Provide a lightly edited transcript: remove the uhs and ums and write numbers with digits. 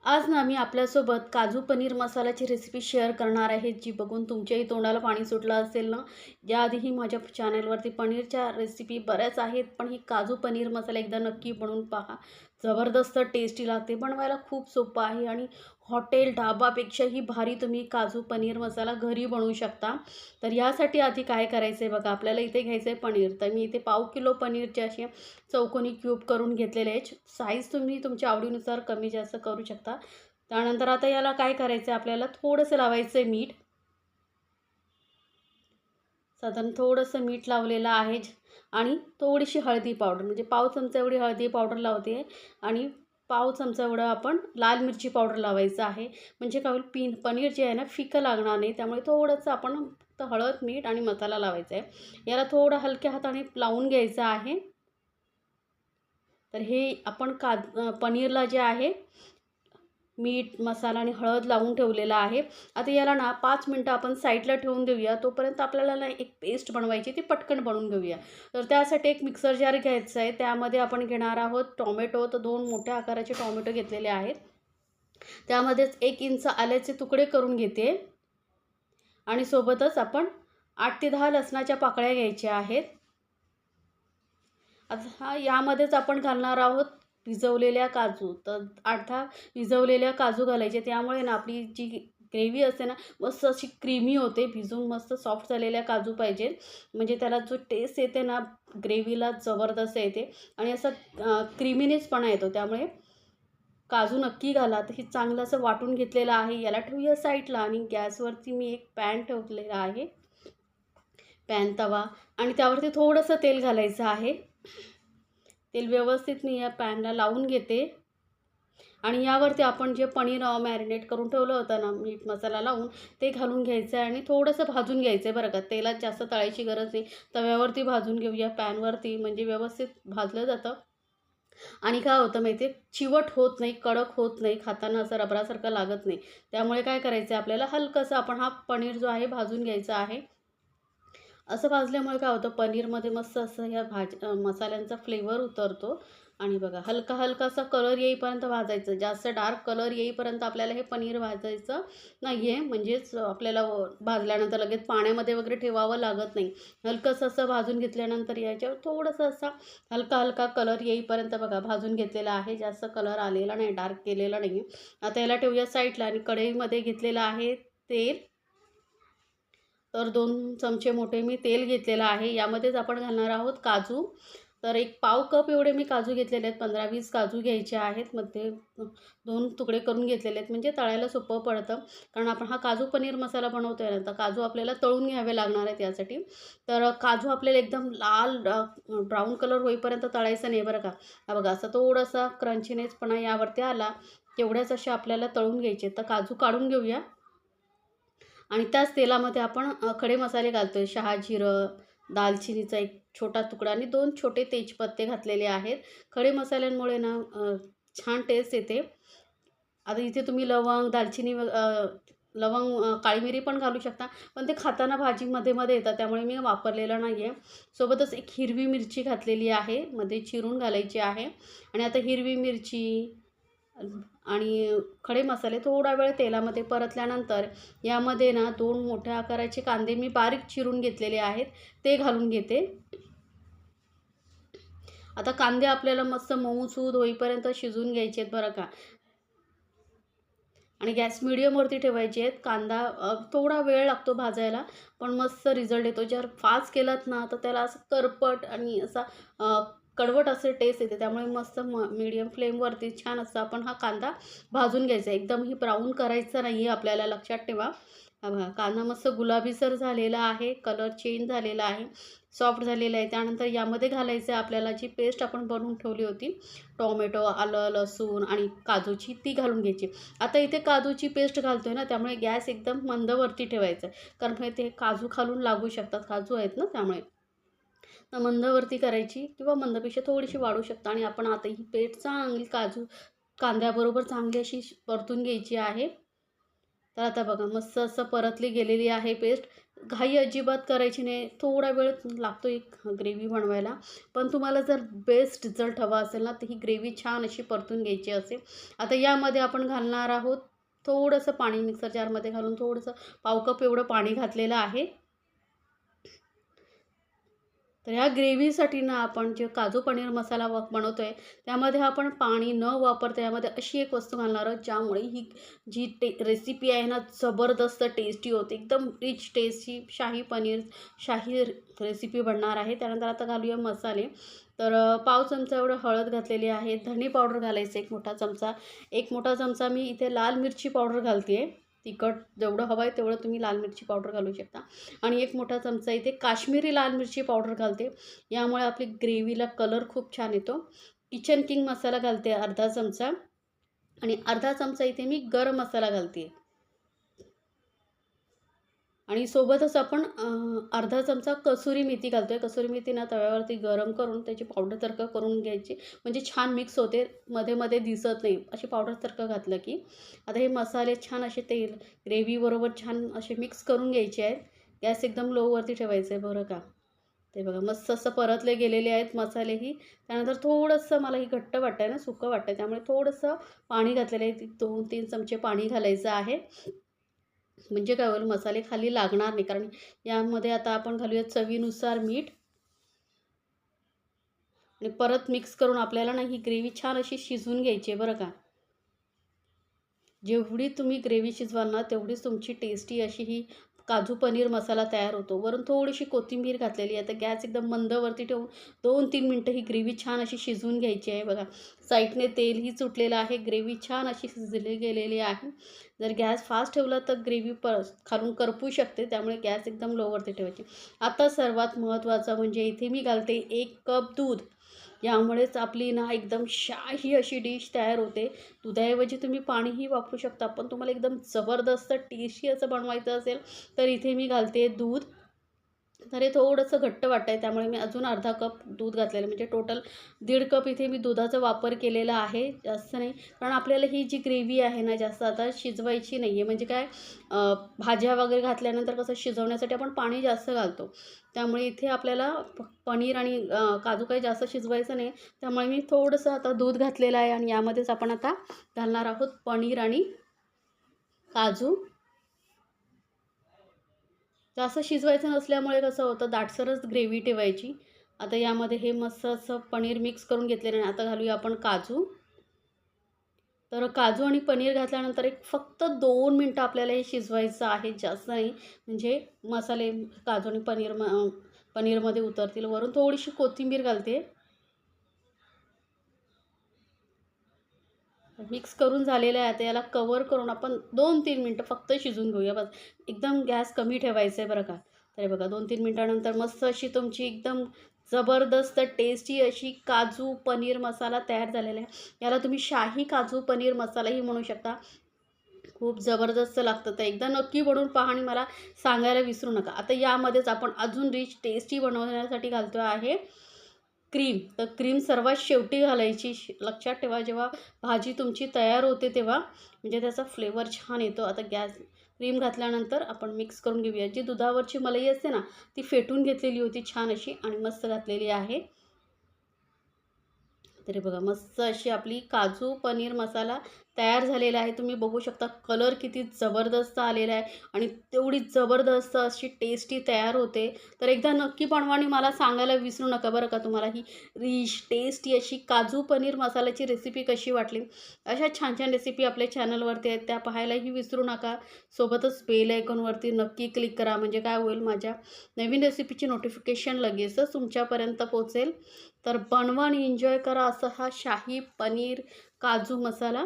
आज ना मी आपल्यासोबत काजू पनीर मसाल्याची रेसिपी शेअर करणार आहे, जी बघून तुमच्याही तोंडाला पाणी सुटलं असेल ना. याआधीही माझ्या चॅनलवरती पनीरच्या रेसिपी बऱ्याच आहेत, पण ही काजू पनीर मसाला एकदा नक्की बनवून पहा. जबरदस्त टेस्टी लागते, बनवायला खूप सोपं आहे आणि हॉटेल ढाबापेक्षाही भारी तुम्ही काजू पनीर मसाला घरी बनवू शकता. तर यासाठी आधी काय करायचं आहे बघा, आपल्याला इथे घ्यायचं आहे पनीर. तर मी इथे 1/2 किलो पनीरचे असे चौकोनी क्यूब करून घेतलेले आहे. साईज तुम्ही तुमच्या आवडीनुसार कमी जास्त करू शकता. त्यानंतर आता याला काय करायचं आहे, आपल्याला थोडंसं लावायचं आहे मीठ. साधारण थोडंसं मीठ लावलेलं आहे आणि थोडीशी हळदी पावडर, म्हणजे पाव चमचा एवढी हळदी पावडर लावते आणि पाव चमचा एवढं आपण लाल मिरची पावडर लावायचं आहे. म्हणजे काय होईल, पनीर जे आहे ना फिकं लागणार नाही. त्यामुळे थोडंसं आपण फक्त हळद, मीठ आणि मसाला लावायचा आहे. याला थोडं हलक्या हाताने लावून घ्यायचं आहे. तर हे आपण पनीरला जे आहे मीठ, मसाला आणि हळद लावून ठेवलेलं आहे. आता याला ना 5 मिनटं आपण साईडला ठेवून देऊया. तोपर्यंत आपल्याला ना एक पेस्ट बनवायची, ती पटकन बनवून घेऊया. तर त्यासाठी एक मिक्सर जार घ्यायचा आहे. त्यामध्ये आपण घेणार आहोत टोमॅटो. तर 2 मोठ्या आकाराचे टोमॅटो घेतलेले आहेत. त्यामध्येच 1 इंच आल्याचे तुकडे करून घेते आणि सोबतच आपण 8 ते 10 लसणाच्या पाकळ्या घ्यायच्या आहेत. आता यामध्येच आपण घालणार आहोत भिजवलेल्या काजू. तर 8-10 भिजवलेल्या काजू घालायचे. त्यामुळे ना आपली जी ग्रेव्ही असते ना, मस्त अशी क्रीमी होते. भिजून मस्त सॉफ्ट झालेल्या काजू पाहिजे. म्हणजे त्याला जो टेस्ट येते ना, ग्रेव्हीला जबरदस्त येते आणि असा क्रीमीनेसपणा येतो. त्यामुळे काजू नक्की घाला. तर हे चांगलं असं वाटून घेतलेलं आहे. याला ठेवूया साईडला आणि गॅसवरती मी एक पॅन ठेवलेला आहे. पॅन, तवा आणि त्यावरती थोडंसं तेल घालायचं आहे. तेल व्यवस्थित मी या पॅनला लावून घेते आणि यावरती आपण जे पनीर मॅरिनेट करून ठेवलं होतं ना, मीठ मसाला लावून, ते घालून घ्यायचं आहे आणि थोडंसं भाजून घ्यायचं आहे बरं का. तेलात जास्त तळायची गरज नाही. तव्यावरती भाजून घेऊया, पॅनवरती, म्हणजे व्यवस्थित भाजलं जातं. आणि काय होतं माहिती आहे, चिवट होत नाही, कडक होत नाही, खाताना असं रबरासारखं लागत नाही. त्यामुळे काय करायचं आहे, आपल्याला हलकंसं आपण हा पनीर जो आहे भाजून घ्यायचा आहे. असं भाजल्यामुळे काय होतं, पनीरमध्ये मस्त असं ह्या मसाल्यांचा फ्लेवर उतरतो. आणि बघा, हलका हलकासा कलर येईपर्यंत भाजायचं. जास्त डार्क कलर येईपर्यंत आपल्याला हे पनीर भाजायचं नाही आहे. म्हणजेच आपल्याला भाजल्यानंतर लगेच पाण्यामध्ये वगैरे ठेवावं लागत नाही. हलकंसं असं भाजून घेतल्यानंतर याच्यावर थोडंसं असा हलका हलका कलर येईपर्यंत बघा भाजून घेतलेला आहे. जास्त कलर आलेला नाही, डार्क केलेला नाही. आता याला ठेवूया साईडला आणि कढईमध्ये घेतलेलं आहे तेल. तर 2 चमचे मोठे मी तेल घेतलेलं आहे. यामध्येच आपण घालणार आहोत काजू. तर एक पाव कप एवढे मी काजू घेतलेले आहेत. 15-20 काजू घ्यायचे आहेत. मध्ये 2 तुकडे करून घेतलेले आहेत, म्हणजे तळायला सोपं पडतं. कारण आपण हा काजू पनीर मसाला बनवतो आहे ना, तर काजू आपल्याला तळून घ्यावे लागणार आहेत यासाठी. तर काजू आपल्याला एकदम लाल ब्राऊन कलर होईपर्यंत तळायचं नाही बरं का. हा बघा, असं थोडासा क्रंचीनेसपणा यावरती आला, तेवढ्याच असे आपल्याला तळून घ्यायचे. तर काजू काढून घेऊया आणि त्याच तेलामध्ये आपण खडे मसाले घालतो आहे. शहाजिरं, दालचिनीचा एक छोटा तुकडा आणि 2 छोटे तेजपत्ते घातलेले आहेत. खडे मसाल्यांमुळे ना छान टेस्ट येते. आता इथे तुम्ही लवंग, दालचिनी लवंग, काळी मिरी पण घालू शकता. पण ते खाताना भाजीमध्ये मध्ये येतात, त्यामुळे मी वापरलेलं नाही आहे. सोबतच एक हिरवी मिरची घातलेली आहे, मध्ये चिरून घालायची आहे. आणि आता हिरवी मिरची आणि खडे मसाले थोडा वेळ तेलामध्ये परतल्यानंतर यामध्ये ना 2 मोठ्या आकाराचे कांदे मी बारीक चिरून घेतलेले आहेत, ते घालून घेते. आता कांदे आपल्याला मस्त मऊसूद होईपर्यंत शिजवून घ्यायचे आहेत बरं का. आणि गॅस मीडियमवरती ठेवायचे आहेत. कांदा थोडा वेळ लागतो भाजायला, पण मस्त रिझल्ट येतो. जर फास्ट केलात ना, तर त्याला असं करपट आणि असा कडवट असे टेस्ट येते. त्यामुळे मस्त मीडियम फ्लेमवरती छान असं आपण हा कांदा भाजून घ्यायचा. एकदमही ब्राऊन करायचं नाही आहे आपल्याला, लक्षात ठेवा. हा बघा, कांदा मस्त गुलाबीसर झालेला आहे, कलर चेंज झालेला आहे, सॉफ्ट झालेला आहे. त्यानंतर यामध्ये घालायचं आहे आपल्याला जी पेस्ट आपण बनवून ठेवली होती, टोमॅटो, आलं, लसूण आणि काजूची, ती घालून घ्यायची. आता इथे काजूची पेस्ट घालतोय ना, त्यामुळे गॅस एकदम मंदवरती ठेवायचा आहे. कारण ते काजू खालून लागू शकतात, काजू आहेत ना त्यामुळे. तर मंदवरती करायची किंवा मंदपेक्षा थोडीशी वाढू शकता. आणि आपण आता ही पेस्ट चांगली काजू कांद्याबरोबर चांगली अशी परतून घ्यायची आहे. तर आता बघा, मस्त असं परतली गेलेली आहे पेस्ट. घाई अजिबात करायची नाही. थोडा वेळ लागतो एक ग्रेव्ही बनवायला. पण तुम्हाला जर बेस्ट रिझल्ट हवा असेल ना, तर ही ग्रेव्ही छान अशी परतून घ्यायची असेल. आता यामध्ये आपण घालणार आहोत थोडंसं पाणी. मिक्सर जारमध्ये घालून थोडंसं पाव कप एवढं पाणी घातलेलं आहे. तर ह्या ग्रेव्हीसाठी ना आपण जे काजू पनीर मसाला बनवतो आहे, त्यामध्ये आपण पाणी न वापरता यामध्ये अशी एक वस्तू घालणार आहोत, ज्यामुळे ही जी रेसिपी आहे ना, जबरदस्त टेस्टी होते. एकदम रिच टेस्टी शाही पनीर, शाही रेसिपी बनणार आहे. त्यानंतर आता घालूया मसाले. तर पाव चमचा एवढं हळद घातलेली आहे. धणे पावडर घालायचं 1 मोठा चमचा. 1 मोठा चमचा मी इथे लाल मिरची पावडर घालते आहे. तिखट जेवढं हवं आहे तेवढं तुम्ही लाल मिरची पावडर घालू शकता. आणि 1 मोठा चमचा इथे काश्मीरी लाल मिरची पावडर घालते. यामुळे आपली ग्रेव्हीला कलर खूप छान येतो. किचन किंग मसाला घालते अर्धा चमचा आणि अर्धा चमचा इथे मी गरम मसाला घालते. आणि सोबतच आपण अर्धा चमचा कसुरी मेथी घालतो आहे. कसुरी मेथी ना तव्यावरती गरम करून त्याची पावडरसारखं करून घ्यायची, म्हणजे छान मिक्स होते, मध्ये मध्ये दिसत नाही. अशी पावडरसारखं घातलं की आता हे मसाले छान असे तेल ग्रेव्हीबरोबर छान असे मिक्स करून घ्यायचे आहेत. गॅस एकदम लोवरती ठेवायचं आहे बरं का. ते बघा मस्त असं परतले गेलेले आहेत मसालेही. त्यानंतर थोडंसं मला ही घट्ट वाटतं आहे ना, सुकं वाटतं आहे, त्यामुळे थोडंसं पाणी घातलेलं आहे. 2-3 चमचे पाणी घालायचं आहे. म्हणजे काय होईल, मसाले खाली लागणार नाही. कारण यामध्ये आता आपण घालूया चवीनुसार मीठ आणि परत मिक्स करून आपल्याला ना ही ग्रेव्ही छान अशी शिजवून घ्यायची आहे बरं का. जेवढी तुम्ही ग्रेव्ही शिजवाल ना, तेवढीच तुमची टेस्टी अशी ही काजू पनीर मसाला तयार होतो. वरून थोडीशी कोथिंबीर घातलेली आहे. तर गॅस एकदम मंदवरती ठेवून 2-3 मिनटं ही ग्रेव्ही छान अशी शिजवून घ्यायची आहे बघा. साईडने तेलही सुटलेलं आहे. ग्रेव्ही छान अशी शिजली गेलेली आहे. जर गॅस फास्ट ठेवला तर ग्रेव्ही खालून करपू शकते, त्यामुळे गॅस एकदम लोवरती ठेवायची. आता सर्वात महत्त्वाचं म्हणजे इथे मी घालते 1 कप दूध. यामुळेच आपली ना एकदम शाही अशी डिश तयार होते. दुधाऐवजी तुम्ही पाणीही वापरू शकता. पण तुम्हाला एकदम जबरदस्त टेस्टी असं बनवायचं असेल तर इथे मी घालते दूध. तर हे थोडंसं घट्ट वाटतं आहे, त्यामुळे मी अजून अर्धा कप दूध घातलेलं, म्हणजे टोटल 1.5 कप इथे मी दुधाचा वापर केलेला आहे, जास्त नाही. कारण आपल्याला ही जी ग्रेव्ही आहे ना जास्त आता शिजवायची नाही आहे. म्हणजे काय, भाज्या वगैरे घातल्यानंतर कसं शिजवण्यासाठी आपण पाणी जास्त घालतो. त्यामुळे इथे आपल्याला पनीर आणि काजू काही जास्त शिजवायचं नाही. त्यामुळे मी थोडंसं आता दूध घातलेलं आहे आणि यामध्येच आपण आता घालणार आहोत पनीर आणि काजू. जास्त शिजवायचं नसल्यामुळे कसं होतं, दाटसरच ग्रेव्ही ठेवायची. आता यामध्ये हे मस्त असं पनीर मिक्स करून घेतलेलं आहे. आता घालूया आपण काजू. तर काजू आणि पनीर घातल्यानंतर एक फक्त 2 मिनटं आपल्याला हे शिजवायचं आहे, जास्त नाही. म्हणजे मसाले काजू आणि पनीरमध्ये उतरतील. वरून थोडीशी कोथिंबीर घालते. मिक्स करून झालेलं आहे. आता याला कव्हर करून आपण 2-3 मिनटं फक्त शिजवून घेऊया बस. एकदम गॅस कमी ठेवायचा आहे बरं का. तर हे बघा 2-3 मिनिटानंतर मस्त अशी तुमची एकदम जबरदस्त टेस्टी अशी काजू पनीर मसाला तयार झालेला आहे. याला तुम्ही शाही काजू पनीर मसालाही म्हणू शकता. खूप जबरदस्त लागतं. तर एकदा नक्की बनवून पहा आणि मला सांगायला विसरू नका. आता यामध्येच आपण अजून रिच टेस्टी बनवण्यासाठी घालतो आहे क्रीम. तर क्रीम सर्वात शेवटी घालायची. लक्षात ठेवा, जेव्हा भाजी तुमची तयार होते तेव्हा, म्हणजे त्याचा फ्लेवर छान येतो. आता क्रीम घातल्यानंतर आपण मिक्स करून घेऊया. जी दुधावरची मलाई असते ना, ती फेटून घेतलेली होती छान अशी आणि मस्त घातलेली आहे. तरी बघा मस्त अशी आपली काजू पनीर मसाला तयार झालेला आहे. तुम्ही बघू शकता कलर किती जबरदस्त आलेला आहे आणि तेवढी जबरदस्त अशी टेस्टी तयार होते. तर एकदा नक्की बनवा आणि मला सांगायला विसरू नका बरं का, तुम्हाला ही रिच टेस्टी अशी काजू पनीर मसाल्याची रेसिपी कशी वाटली. अशा छान छान रेसिपी आपल्या चॅनलवरती आहेत, त्या पाहायलाही विसरू नका. सोबतच बेल आयकॉनवरती नक्की क्लिक करा, म्हणजे काय होईल, माझ्या नवीन रेसिपीची नोटिफिकेशन लगेचच तुमच्यापर्यंत पोहोचेल. तर बनवा आणि एन्जॉय करा असा हा शाही पनीर काजू मसाला.